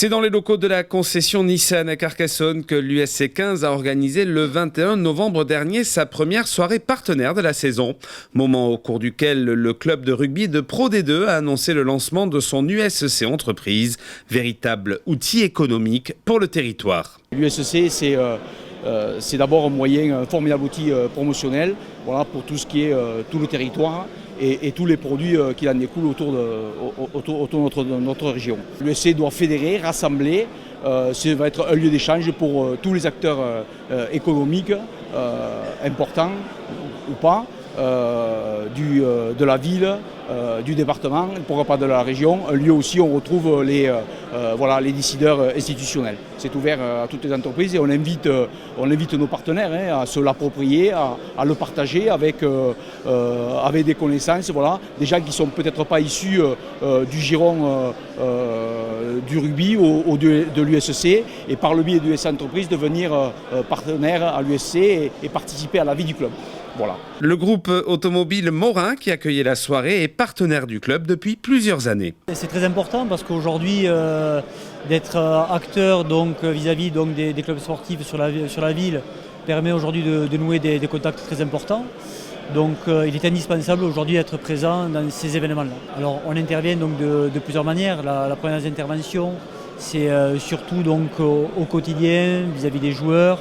C'est dans les locaux de la concession Nissan à Carcassonne que l'USC 15 a organisé le 21 novembre dernier sa première soirée partenaire de la saison. Moment au cours duquel le club de rugby de Pro D2 a annoncé le lancement de son USC Entreprise, véritable outil économique pour le territoire. L'USC, c'est d'abord un formidable outil promotionnel pour tout ce qui est tout le territoire et tous les produits qui en découlent autour de notre région. L'USC doit fédérer, rassembler, ça va être un lieu d'échange pour tous les acteurs économiques importants ou pas, de la ville, du département, pourquoi pas de la région, un lieu aussi où on retrouve les décideurs institutionnels. C'est ouvert à toutes les entreprises et on invite nos partenaires à se l'approprier, à le partager avec des connaissances, des gens qui ne sont peut-être pas issus du giron du rugby ou de l'USC et par le biais de l'USC Entreprise devenir partenaire à l'USC et participer à la vie du club. Voilà. Le groupe automobile Morin, qui accueillait la soirée, est partenaire du club depuis plusieurs années. C'est très important parce qu'aujourd'hui, d'être acteur vis-à-vis des clubs sportifs sur la ville permet aujourd'hui de nouer des contacts très importants. Donc il est indispensable aujourd'hui d'être présent dans ces événements-là. Alors on intervient de plusieurs manières. La première intervention, c'est surtout au quotidien vis-à-vis des joueurs.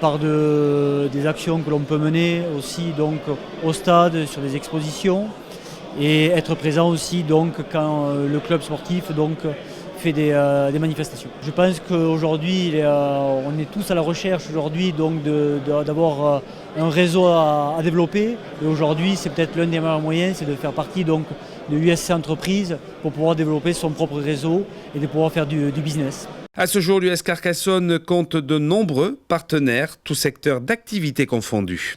Par des actions que l'on peut mener aussi au stade, sur des expositions et être présent aussi quand le club sportif fait des manifestations. Je pense qu'aujourd'hui on est tous à la recherche aujourd'hui d'avoir un réseau à développer et aujourd'hui c'est peut-être l'un des meilleurs moyens, c'est de faire partie de USC Entreprise pour pouvoir développer son propre réseau et de pouvoir faire du business. À ce jour, l'US Carcassonne compte de nombreux partenaires, tous secteurs d'activité confondus.